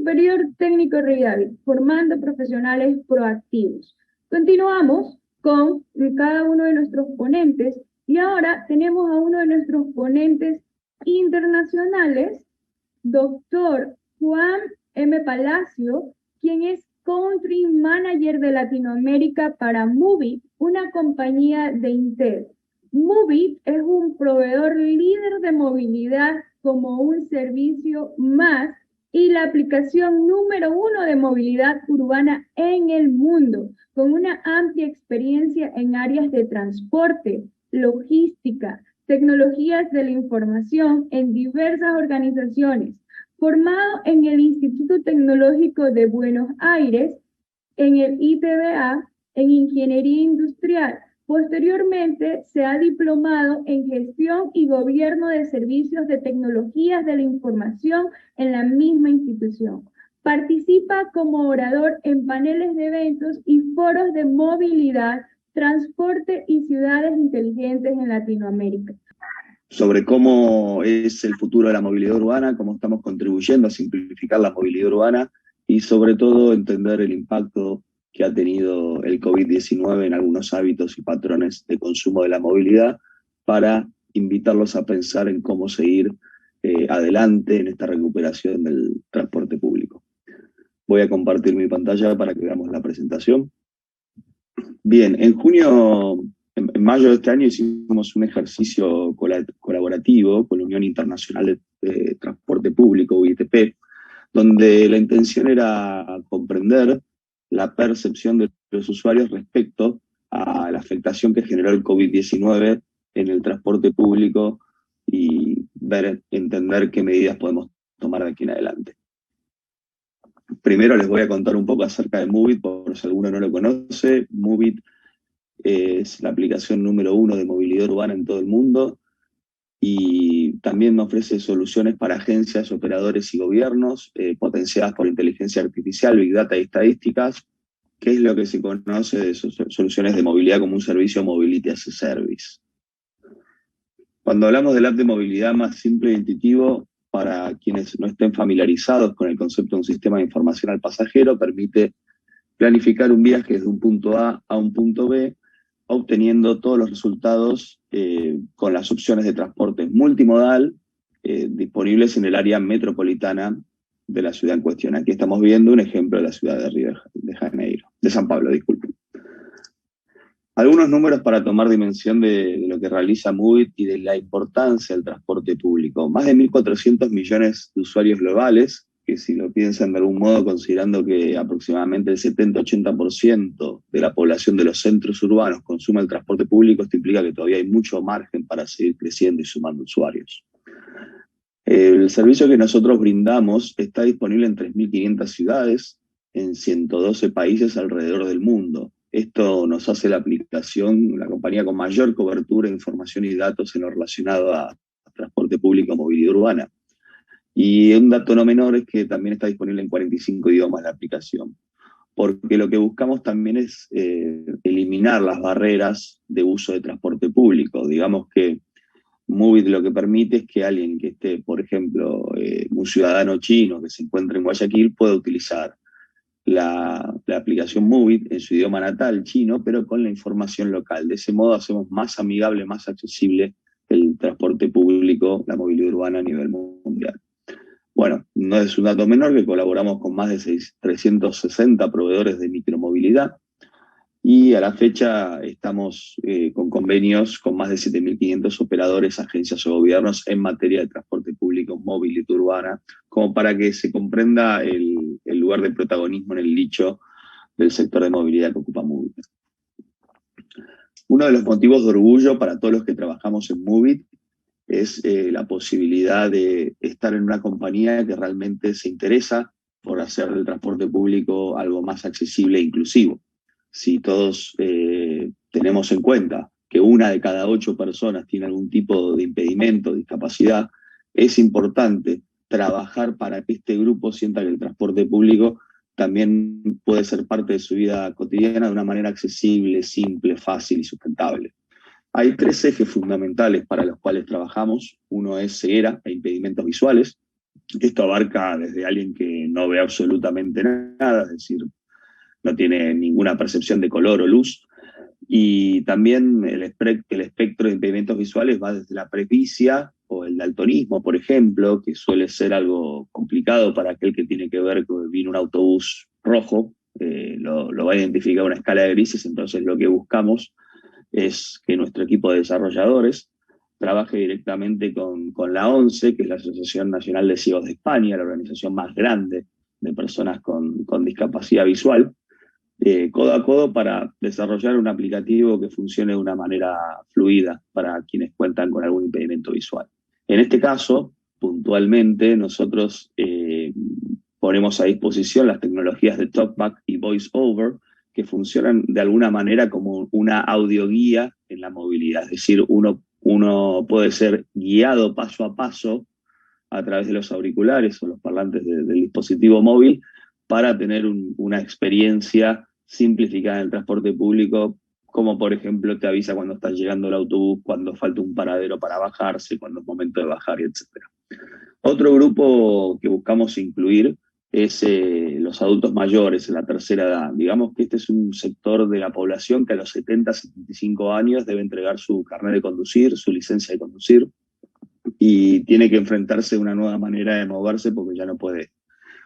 Superior Técnico Revidavi, formando profesionales proactivos. Continuamos con cada uno de nuestros ponentes y ahora tenemos a uno de nuestros ponentes internacionales, doctor Juan M. Palacio, quien es Country Manager de Latinoamérica para Moovit, una compañía de Intel. Moovit es un proveedor líder de movilidad como un servicio más y la aplicación número 1 de movilidad urbana en el mundo, con una amplia experiencia en áreas de transporte, logística, tecnologías de la información en diversas organizaciones. Formado en el Instituto Tecnológico de Buenos Aires, en el ITBA, en Ingeniería Industrial. Posteriormente, se ha diplomado en Gestión y Gobierno de Servicios de Tecnologías de la Información en la misma institución. Participa como orador en paneles de eventos y foros de movilidad, transporte y ciudades inteligentes en Latinoamérica. Sobre cómo es el futuro de la movilidad urbana, cómo estamos contribuyendo a simplificar la movilidad urbana y sobre todo entender el impacto que ha tenido el COVID-19 en algunos hábitos y patrones de consumo de la movilidad para invitarlos a pensar en cómo seguir adelante en esta recuperación del transporte público. Voy a compartir mi pantalla para que veamos la presentación. Bien, en mayo de este año hicimos un ejercicio colaborativo con la Unión Internacional de Transporte Público, UITP, donde la intención era comprender la percepción de los usuarios respecto a la afectación que generó el COVID-19 en el transporte público y entender qué medidas podemos tomar de aquí en adelante. Primero les voy a contar un poco acerca de Moovit, por si alguno no lo conoce. Moovit es la aplicación número 1 de movilidad urbana en todo el mundo y también ofrece soluciones para agencias, operadores y gobiernos potenciadas por inteligencia artificial, Big Data y estadísticas, que es lo que se conoce de soluciones de movilidad como un servicio Mobility as a Service. Cuando hablamos del app de movilidad más simple e intuitivo, para quienes no estén familiarizados con el concepto de un sistema de información al pasajero, permite planificar un viaje desde un punto A a un punto B, obteniendo todos los resultados con las opciones de transporte multimodal disponibles en el área metropolitana de la ciudad en cuestión. Aquí estamos viendo un ejemplo de la ciudad de Río de Janeiro, de San Pablo, disculpen. Algunos números para tomar dimensión de lo que realiza Moovit y de la importancia del transporte público. Más de 1.400 millones de usuarios globales, que si lo piensan de algún modo, considerando que aproximadamente el 70-80% de la población de los centros urbanos consume el transporte público, esto implica que todavía hay mucho margen para seguir creciendo y sumando usuarios. El servicio que nosotros brindamos está disponible en 3.500 ciudades, en 112 países alrededor del mundo. Esto nos hace la aplicación, la compañía con mayor cobertura de información y datos en lo relacionado a transporte público y movilidad urbana. Y un dato no menor es que también está disponible en 45 idiomas la aplicación, porque lo que buscamos también es eliminar las barreras de uso de transporte público. Digamos que Moovit lo que permite es que alguien que esté, por ejemplo, un ciudadano chino que se encuentre en Guayaquil pueda utilizar la aplicación Moovit en su idioma natal, chino, pero con la información local. De ese modo hacemos más amigable, más accesible el transporte público, la movilidad urbana a nivel mundial. Bueno, no es un dato menor que colaboramos con más de 360 proveedores de micromovilidad y a la fecha estamos con convenios con más de 7.500 operadores, agencias o gobiernos en materia de transporte público, movilidad urbana, como para que se comprenda el lugar de protagonismo en el nicho del sector de movilidad que ocupa Moovit. Uno de los motivos de orgullo para todos los que trabajamos en Moovit es la posibilidad de estar en una compañía que realmente se interesa por hacer del transporte público algo más accesible e inclusivo. Si todos tenemos en cuenta que 1 de cada 8 personas tiene algún tipo de impedimento, de discapacidad, es importante trabajar para que este grupo sienta que el transporte público también puede ser parte de su vida cotidiana de una manera accesible, simple, fácil y sustentable. Hay 3 ejes fundamentales para los cuales trabajamos. Uno es ceguera e impedimentos visuales. Esto abarca desde alguien que no ve absolutamente nada, es decir, no tiene ninguna percepción de color o luz, y también el espectro de impedimentos visuales va desde la presbicia o el daltonismo, por ejemplo, que suele ser algo complicado para aquel que tiene que ver que viene un autobús rojo, lo va a identificar una escala de grises. Entonces lo que buscamos es que nuestro equipo de desarrolladores trabaje directamente con la ONCE, que es la Asociación Nacional de Ciegos de España, la organización más grande de personas con discapacidad visual, codo a codo para desarrollar un aplicativo que funcione de una manera fluida para quienes cuentan con algún impedimento visual. En este caso, puntualmente, nosotros ponemos a disposición las tecnologías de TalkBack y VoiceOver, que funcionan de alguna manera como una audioguía en la movilidad. Es decir, uno puede ser guiado paso a paso a través de los auriculares o los parlantes del dispositivo móvil para tener una experiencia simplificada en el transporte público, como por ejemplo te avisa cuando estás llegando al autobús, cuando falta un paradero para bajarse, cuando es momento de bajar, etc. Otro grupo que buscamos incluir es los adultos mayores en la tercera edad. Digamos que este es un sector de la población que a los 70, 75 años debe entregar su carnet de conducir, su licencia de conducir, y tiene que enfrentarse a una nueva manera de moverse porque ya no puede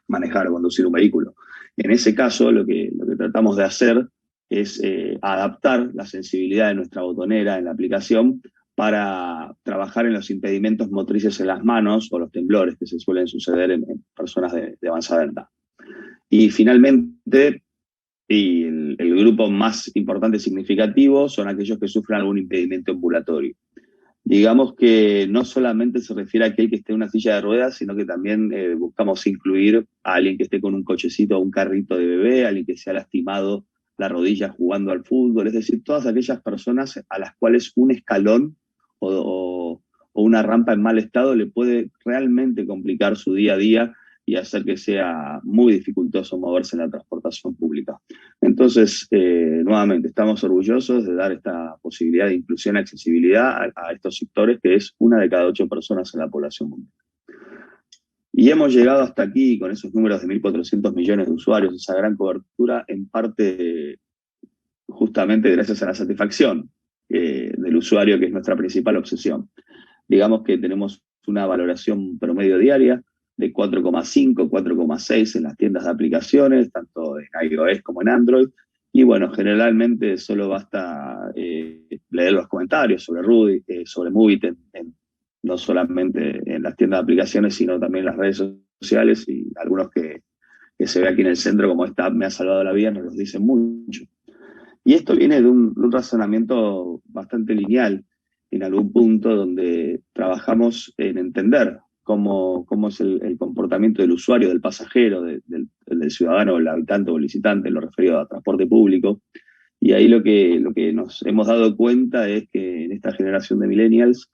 manejar o conducir un vehículo. En ese caso, lo que tratamos de hacer es adaptar la sensibilidad de nuestra botonera en la aplicación para trabajar en los impedimentos motrices en las manos o los temblores que se suelen suceder en personas de avanzada edad. Y finalmente, y el grupo más importante y significativo son aquellos que sufren algún impedimento ambulatorio. Digamos que no solamente se refiere a aquel que esté en una silla de ruedas, sino que también buscamos incluir a alguien que esté con un cochecito o un carrito de bebé, a alguien que se ha lastimado la rodilla jugando al fútbol, es decir, todas aquellas personas a las cuales un escalón o una rampa en mal estado le puede realmente complicar su día a día y hacer que sea muy dificultoso moverse en la transportación pública. Entonces, nuevamente, estamos orgullosos de dar esta posibilidad de inclusión y accesibilidad a estos sectores, que es 1 de cada 8 personas en la población mundial. Y hemos llegado hasta aquí con esos números de 1.400 millones de usuarios, esa gran cobertura, en parte justamente gracias a la satisfacción del usuario, que es nuestra principal obsesión. Digamos que tenemos una valoración promedio diaria de 4,5, 4,6 en las tiendas de aplicaciones, tanto en iOS como en Android. Y bueno, generalmente solo basta leer los comentarios sobre Rudy, sobre Movit, no solamente en las tiendas de aplicaciones, sino también en las redes sociales, y algunos que se ve aquí en el centro, como esta app me ha salvado la vida, nos los dicen mucho. Y esto viene de un razonamiento bastante lineal en algún punto, donde trabajamos en entender cómo es el comportamiento del usuario, del pasajero, del ciudadano, el habitante o el visitante, en lo referido a transporte público. Y ahí lo que nos hemos dado cuenta es que en esta generación de millennials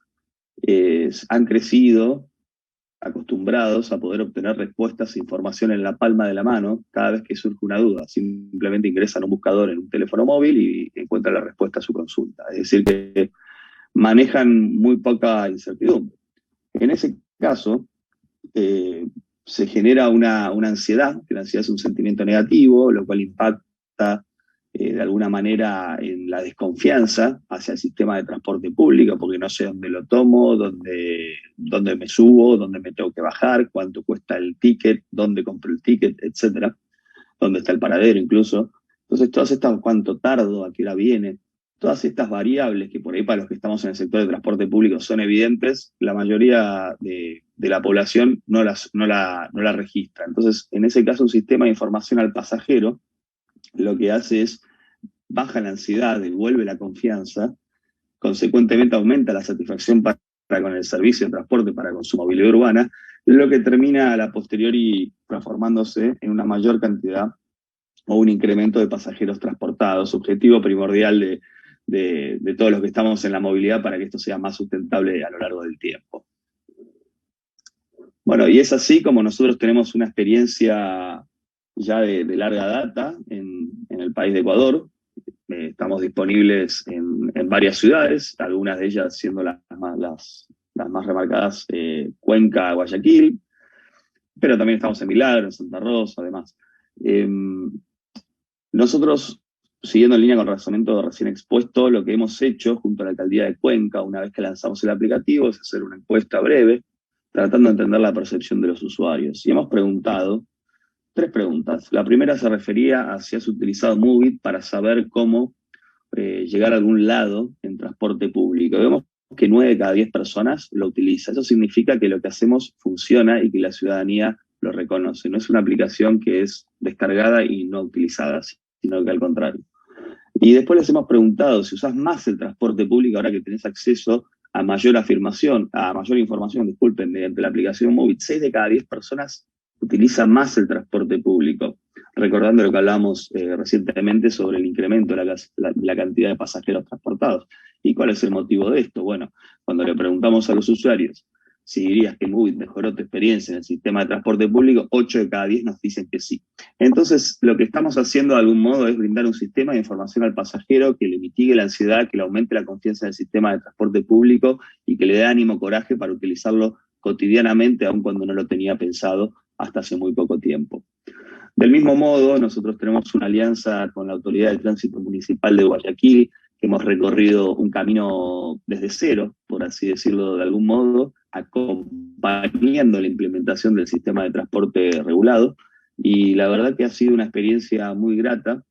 han crecido acostumbrados a poder obtener respuestas e información en la palma de la mano cada vez que surge una duda. Simplemente ingresan a un buscador en un teléfono móvil y encuentran la respuesta a su consulta. Es decir, que manejan muy poca incertidumbre. En ese caso, se genera una ansiedad, que la ansiedad es un sentimiento negativo, lo cual impacta de alguna manera en la desconfianza hacia el sistema de transporte público, porque no sé dónde lo tomo, dónde me subo, dónde me tengo que bajar, cuánto cuesta el ticket, dónde compro el ticket, etcétera, dónde está el paradero incluso. Entonces, todas estas, cuánto tardo, a qué hora viene, todas estas variables que por ahí para los que estamos en el sector de transporte público son evidentes, la mayoría de la población no la registra. Entonces, en ese caso, un sistema de información al pasajero lo que hace es baja la ansiedad, devuelve la confianza, consecuentemente aumenta la satisfacción para con el servicio de transporte, para con su movilidad urbana, lo que termina a la posteriori transformándose en una mayor cantidad o un incremento de pasajeros transportados, objetivo primordial de todos los que estamos en la movilidad para que esto sea más sustentable a lo largo del tiempo. Bueno, y es así como nosotros tenemos una experiencia ya de larga data en el país de Ecuador. Estamos disponibles en varias ciudades, algunas de ellas siendo las más remarcadas, Cuenca, Guayaquil. pero también estamos en Milagro, en Santa Rosa, además. Nosotros, siguiendo en línea con el razonamiento recién expuesto, lo que hemos hecho junto a la Alcaldía de Cuenca, una vez que lanzamos el aplicativo, es hacer una encuesta breve, tratando de entender la percepción de los usuarios. Y hemos preguntado 3 preguntas. La primera se refería a si has utilizado Moovit para saber cómo llegar a algún lado en transporte público. Vemos que 9 de cada 10 personas lo utiliza. Eso significa que lo que hacemos funciona y que la ciudadanía lo reconoce. No es una aplicación que es descargada y no utilizada, sino que al contrario. Y después les hemos preguntado si usás más el transporte público ahora que tenés acceso a mayor información, disculpen, mediante la aplicación Moovit. 6 de cada 10 personas utilizan más el transporte público, recordando lo que hablamos recientemente sobre el incremento de la cantidad de pasajeros transportados. ¿Y cuál es el motivo de esto? Bueno, cuando le preguntamos a los usuarios si dirías que Moovit mejoró tu experiencia en el sistema de transporte público, 8 de cada 10 nos dicen que sí. Entonces, lo que estamos haciendo de algún modo es brindar un sistema de información al pasajero que le mitigue la ansiedad, que le aumente la confianza en el sistema de transporte público y que le dé ánimo, coraje para utilizarlo cotidianamente, aun cuando no lo tenía pensado hasta hace muy poco tiempo. Del mismo modo, nosotros tenemos una alianza con la Autoridad de Tránsito Municipal de Guayaquil, que hemos recorrido un camino desde cero, por así decirlo de algún modo, acompañando la implementación del sistema de transporte regulado, y la verdad que ha sido una experiencia muy grata,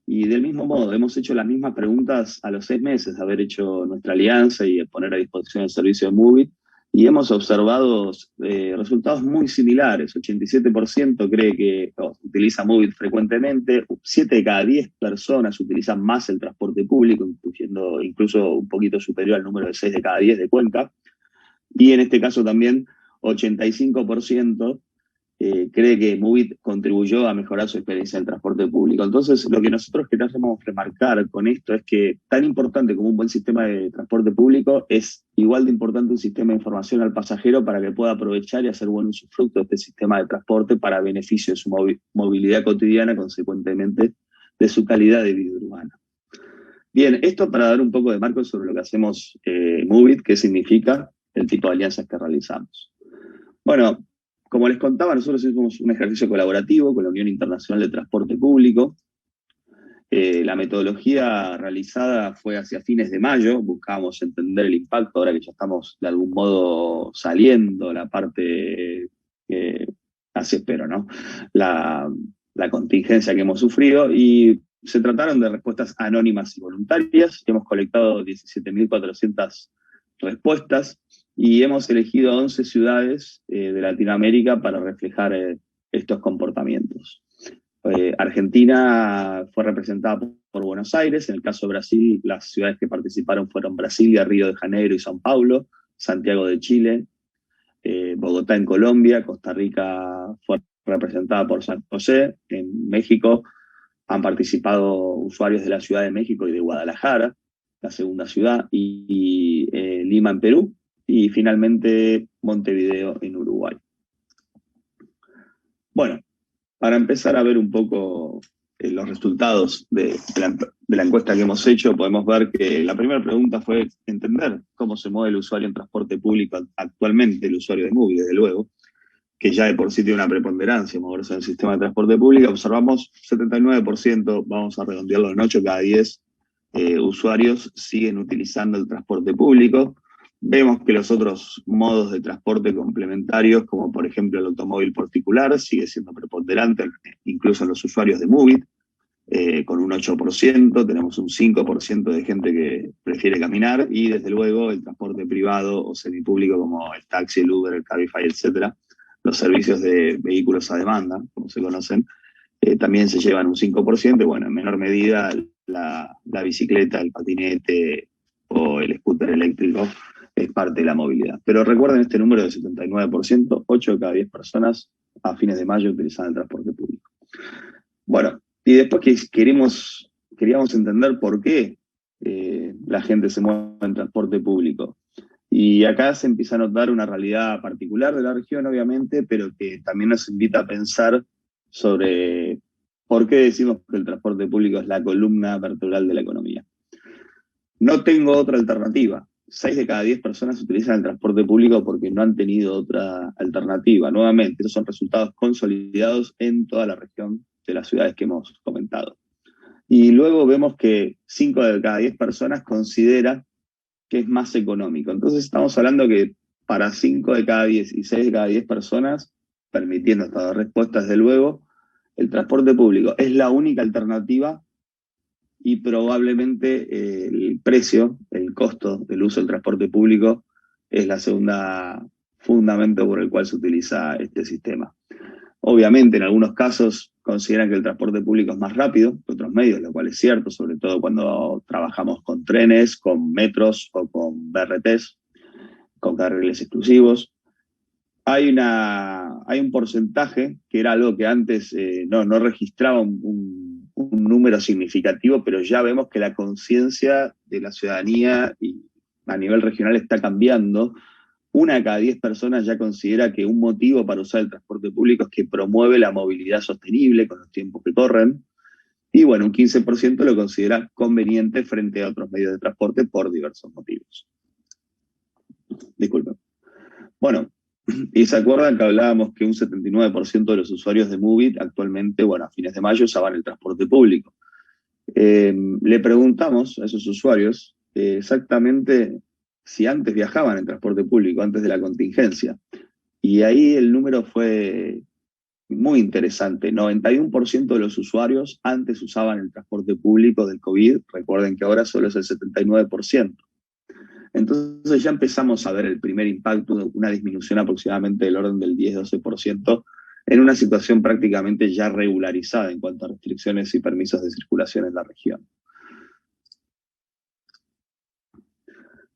y del mismo modo, hemos hecho las mismas preguntas a los 6 meses de haber hecho nuestra alianza y de poner a disposición el servicio de Moovit, y hemos observado resultados muy similares. 87% cree que utiliza Moovit frecuentemente, 7 de cada 10 personas utilizan más el transporte público, incluyendo incluso un poquito superior al número de 6 de cada 10 de Cuenca, y en este caso también 85% cree que Moovit contribuyó a mejorar su experiencia en transporte público. Entonces, lo que nosotros queremos remarcar con esto es que tan importante como un buen sistema de transporte público, es igual de importante un sistema de información al pasajero para que pueda aprovechar y hacer buen usufructo de este sistema de transporte para beneficio de su movilidad cotidiana, consecuentemente de su calidad de vida urbana. Bien, esto para dar un poco de marco sobre lo que hacemos Moovit, qué significa, el tipo de alianzas que realizamos. Bueno, como les contaba, nosotros hicimos un ejercicio colaborativo con la Unión Internacional de Transporte Público. La metodología realizada fue hacia fines de mayo, buscábamos entender el impacto, ahora que ya estamos de algún modo saliendo la parte, así espero, ¿no? La contingencia que hemos sufrido, y se trataron de respuestas anónimas y voluntarias. Hemos colectado 17.400 respuestas, y hemos elegido 11 ciudades de Latinoamérica para reflejar estos comportamientos. Argentina fue representada por Buenos Aires. En el caso de Brasil, las ciudades que participaron fueron Brasilia, Río de Janeiro y São Paulo, Santiago de Chile, Bogotá en Colombia, Costa Rica fue representada por San José. En México han participado usuarios de la Ciudad de México y de Guadalajara, la segunda ciudad, y Lima en Perú, y finalmente Montevideo en Uruguay. Bueno, para empezar a ver un poco los resultados de la encuesta que hemos hecho, podemos ver que la primera pregunta fue entender cómo se mueve el usuario en transporte público actualmente, el usuario de Moovit, desde luego, que ya de por sí tiene una preponderancia moverse en el sistema de transporte público. Observamos 79%, vamos a redondearlo en 8 cada 10 usuarios siguen utilizando el transporte público. Vemos que los otros modos de transporte complementarios, como por ejemplo el automóvil particular, sigue siendo preponderante, incluso en los usuarios de Moovit, con un 8%, tenemos un 5% de gente que prefiere caminar, y desde luego el transporte privado o semipúblico como el taxi, el Uber, el Cabify, etcétera, los servicios de vehículos a demanda, como se conocen, también se llevan un 5%, y bueno, en menor medida la bicicleta, el patinete o el scooter eléctrico es parte de la movilidad. Pero recuerden este número de 79%, 8 de cada 10 personas a fines de mayo utilizaban el transporte público. Bueno, y después que queríamos entender por qué la gente se mueve en transporte público. Y acá se empieza a notar una realidad particular de la región, obviamente, pero que también nos invita a pensar sobre por qué decimos que el transporte público es la columna vertebral de la economía. No tengo otra alternativa. 6 de cada 10 personas utilizan el transporte público porque no han tenido otra alternativa. Nuevamente, esos son resultados consolidados en toda la región de las ciudades que hemos comentado. Y luego vemos que 5 de cada 10 personas considera que es más económico. Entonces estamos hablando que para 5 de cada 10 y 6 de cada 10 personas, permitiendo estas respuestas de luego, el transporte público es la única alternativa y probablemente el precio, el costo del uso del transporte público es la segunda fundamento por el cual se utiliza este sistema. Obviamente, en algunos casos consideran que el transporte público es más rápido que otros medios, lo cual es cierto, sobre todo cuando trabajamos con trenes, con metros o con BRTs, con carriles exclusivos. Hay un porcentaje, que era algo que antes no registraba un número significativo, pero ya vemos que la conciencia de la ciudadanía y a nivel regional está cambiando. 1 de cada 10 personas ya considera que un motivo para usar el transporte público es que promueve la movilidad sostenible con los tiempos que corren. Y bueno, un 15% lo considera conveniente frente a otros medios de transporte por diversos motivos. Disculpen. Bueno, y se acuerdan que hablábamos que un 79% de los usuarios de Moovit actualmente, bueno, a fines de mayo usaban el transporte público. Le preguntamos a esos usuarios exactamente si antes viajaban en transporte público, antes de la contingencia. Y ahí el número fue muy interesante. 91% de los usuarios antes usaban el transporte público del COVID. Recuerden que ahora solo es el 79%. Entonces ya empezamos a ver el primer impacto de una disminución aproximadamente del orden del 10-12% en una situación prácticamente ya regularizada en cuanto a restricciones y permisos de circulación en la región.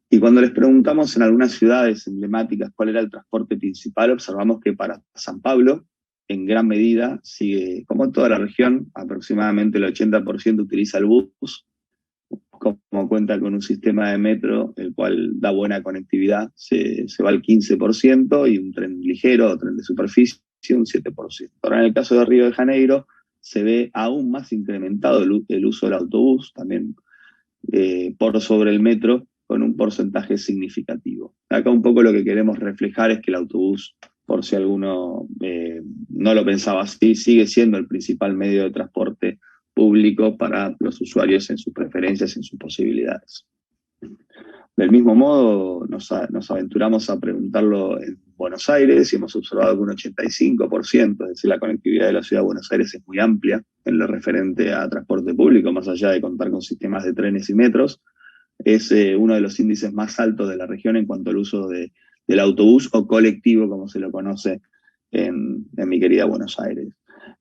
Y cuando les preguntamos en algunas ciudades emblemáticas cuál era el transporte principal, observamos que para San Pablo, en gran medida, sigue, como en toda la región, aproximadamente el 80% utiliza el bus, como cuenta con un sistema de metro, el cual da buena conectividad, se va al 15%, y un tren ligero o tren de superficie, un 7%. Ahora, en el caso de Río de Janeiro, se ve aún más incrementado el uso del autobús, también por sobre el metro, con un porcentaje significativo. Acá un poco lo que queremos reflejar es que el autobús, por si alguno no lo pensaba así, sigue siendo el principal medio de transporte público para los usuarios en sus preferencias, en sus posibilidades. Del mismo modo, nos aventuramos a preguntarlo en Buenos Aires y hemos observado que un 85%, es decir, la conectividad de la ciudad de Buenos Aires es muy amplia en lo referente a transporte público, más allá de contar con sistemas de trenes y metros. Es uno de los índices más altos de la región en cuanto al uso del autobús o colectivo, como se lo conoce en mi querida Buenos Aires.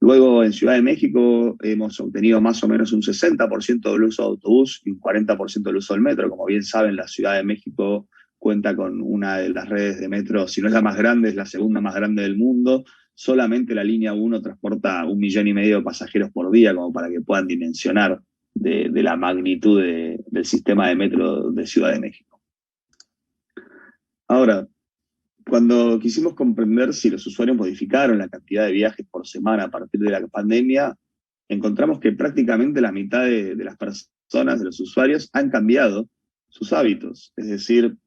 Luego, en Ciudad de México hemos obtenido más o menos un 60% del uso de autobús y un 40% del uso del metro. Como bien saben, la Ciudad de México cuenta con una de las redes de metro, si no es la más grande, es la segunda más grande del mundo. Solamente la línea 1 transporta 1,5 millones de pasajeros por día, como para que puedan dimensionar de la magnitud del sistema de metro de Ciudad de México. Ahora, cuando quisimos comprender si los usuarios modificaron la cantidad de viajes por semana a partir de la pandemia, encontramos que prácticamente la mitad de las personas, de los usuarios, han cambiado sus hábitos. Es decir,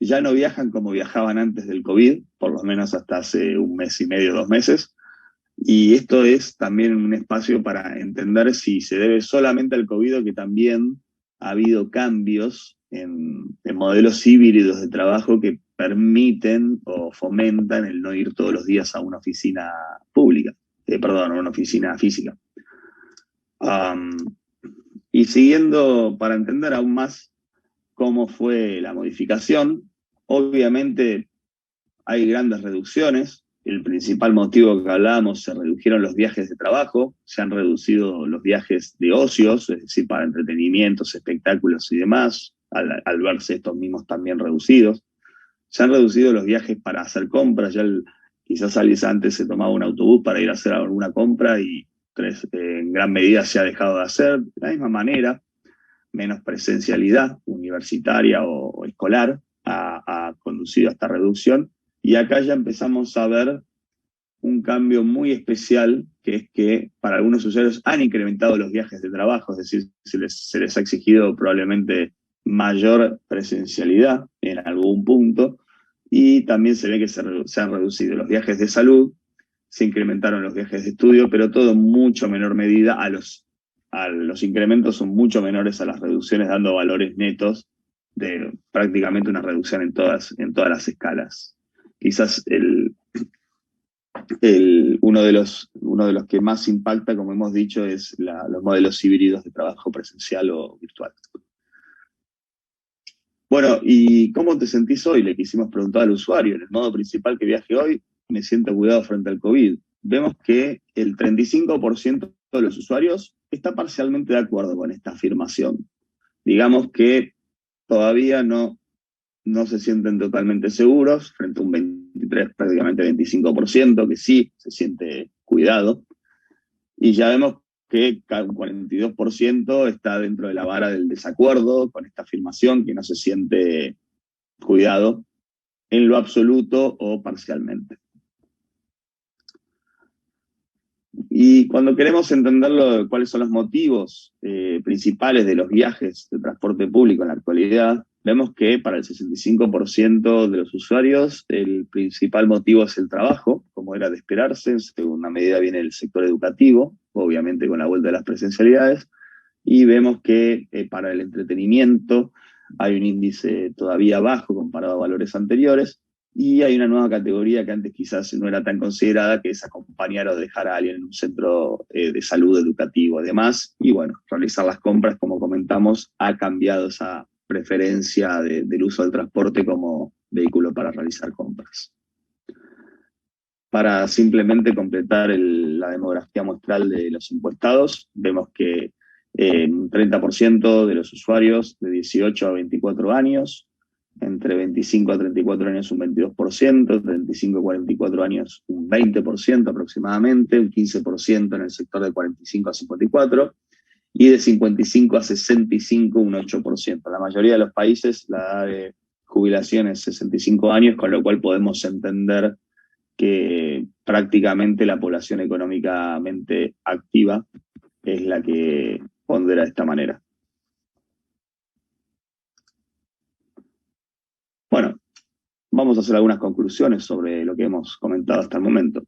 ya no viajan como viajaban antes del COVID, por lo menos hasta hace 1 mes y medio, 2 meses. Y esto es también un espacio para entender si se debe solamente al COVID o que también ha habido cambios en modelos híbridos de trabajo que permiten o fomentan el no ir todos los días a una oficina pública, a una oficina física. Y siguiendo, para entender aún más cómo fue la modificación, obviamente hay grandes reducciones. El principal motivo que hablábamos, se redujeron los viajes de trabajo, se han reducido los viajes de ocios, es decir, para entretenimientos, espectáculos y demás, al verse estos mismos también reducidos. Se han reducido los viajes para hacer compras, quizás alguien antes se tomaba un autobús para ir a hacer alguna compra y en gran medida se ha dejado de hacer. De la misma manera, menos presencialidad universitaria o escolar ha conducido a esta reducción. Y acá ya empezamos a ver un cambio muy especial, que es que para algunos usuarios han incrementado los viajes de trabajo, es decir, se les ha exigido probablemente mayor presencialidad en algún punto, y también se ve que se han reducido los viajes de salud, se incrementaron los viajes de estudio, pero todo en mucho menor medida. Los incrementos son mucho menores a las reducciones, dando valores netos de prácticamente una reducción en todas las escalas. Quizás uno de los que más impacta, como hemos dicho, es los modelos híbridos de trabajo presencial o virtual. Bueno, ¿y cómo te sentís hoy? Le quisimos preguntar al usuario. En el modo principal que viaje hoy, me siento cuidado frente al COVID. Vemos que el 35% de los usuarios está parcialmente de acuerdo con esta afirmación. Digamos que todavía no se sienten totalmente seguros, frente a un 23, prácticamente 25%, que sí se siente cuidado. Y ya vemos que un 42% está dentro de la vara del desacuerdo con esta afirmación, que no se siente cuidado en lo absoluto o parcialmente. Y cuando queremos entender cuáles son los motivos principales de los viajes de transporte público en la actualidad, vemos que para el 65% de los usuarios el principal motivo es el trabajo, como era de esperarse. En segunda medida viene el sector educativo, obviamente con la vuelta de las presencialidades, y vemos que para el entretenimiento hay un índice todavía bajo comparado a valores anteriores, y hay una nueva categoría que antes quizás no era tan considerada, que es acompañar o dejar a alguien en un centro de salud educativo, además. Y bueno, realizar las compras, como comentamos, ha cambiado esa preferencia del uso del transporte como vehículo para realizar compras. Para simplemente completar la demografía muestral de los encuestados, vemos que un 30% de los usuarios de 18 a 24 años, entre 25 a 34 años un 22%, 35 a 44 años un 20% aproximadamente, un 15% en el sector de 45 a 54, y de 55 a 65 un 8%. La mayoría de los países la edad de jubilación es 65 años, con lo cual podemos entender que prácticamente la población económicamente activa es la que pondera de esta manera. Bueno, vamos a hacer algunas conclusiones sobre lo que hemos comentado hasta el momento.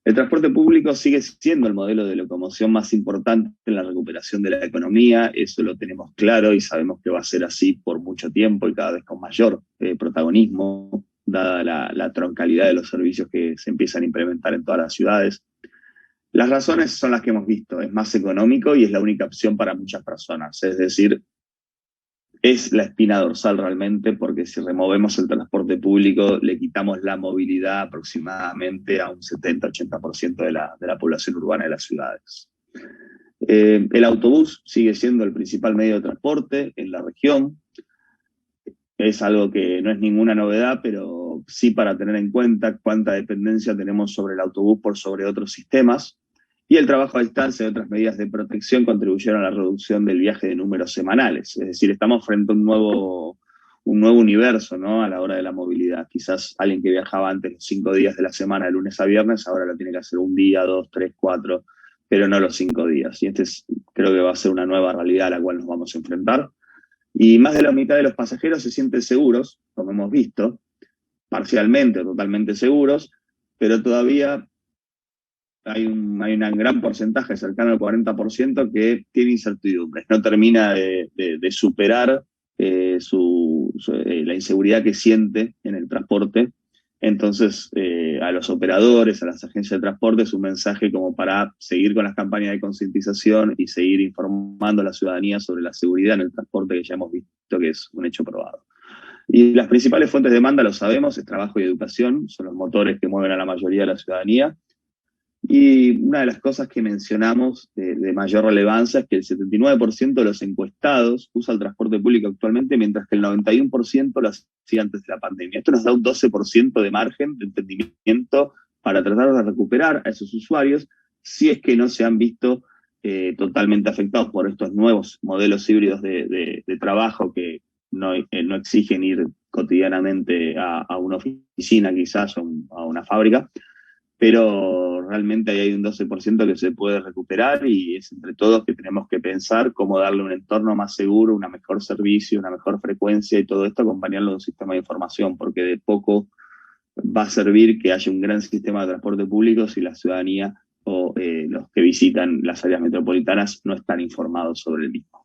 El transporte público sigue siendo el modelo de locomoción más importante en la recuperación de la economía, eso lo tenemos claro y sabemos que va a ser así por mucho tiempo y cada vez con mayor protagonismo, dada la troncalidad de los servicios que se empiezan a implementar en todas las ciudades. Las razones son las que hemos visto: es más económico y es la única opción para muchas personas, es decir, es la espina dorsal realmente, porque si removemos el transporte público le quitamos la movilidad aproximadamente a un 70-80% de la población urbana de las ciudades. El autobús sigue siendo el principal medio de transporte en la región. Es algo que no es ninguna novedad, pero sí para tener en cuenta cuánta dependencia tenemos sobre el autobús por sobre otros sistemas. Y el trabajo a distancia y otras medidas de protección contribuyeron a la reducción del viaje de números semanales. Es decir, estamos frente a un nuevo universo, ¿no?, a la hora de la movilidad. Quizás alguien que viajaba antes los 5 días de la semana, de lunes a viernes, ahora lo tiene que hacer un día, 2, 3, 4, pero no los 5 días. Y creo que va a ser una nueva realidad a la cual nos vamos a enfrentar. Y más de la mitad de los pasajeros se sienten seguros, como hemos visto, parcialmente o totalmente seguros, pero todavía hay un gran porcentaje, cercano al 40%, que tiene incertidumbres, no termina de superar la inseguridad que siente en el transporte. Entonces, a los operadores, a las agencias de transporte, es un mensaje como para seguir con las campañas de concientización y seguir informando a la ciudadanía sobre la seguridad en el transporte, que ya hemos visto que es un hecho probado. Y las principales fuentes de demanda, lo sabemos, es trabajo y educación, son los motores que mueven a la mayoría de la ciudadanía. Y una de las cosas que mencionamos de mayor relevancia es que el 79% de los encuestados usa el transporte público actualmente, mientras que el 91% lo hacía antes de la pandemia. Esto nos da un 12% de margen de entendimiento para tratar de recuperar a esos usuarios, si es que no se han visto totalmente afectados por estos nuevos modelos híbridos de trabajo que no exigen ir cotidianamente a una oficina quizás o a una fábrica, pero realmente ahí hay un 12% que se puede recuperar y es entre todos que tenemos que pensar cómo darle un entorno más seguro, una mejor servicio, una mejor frecuencia y todo esto acompañarlo de un sistema de información, porque de poco va a servir que haya un gran sistema de transporte público si la ciudadanía o los que visitan las áreas metropolitanas no están informados sobre el mismo.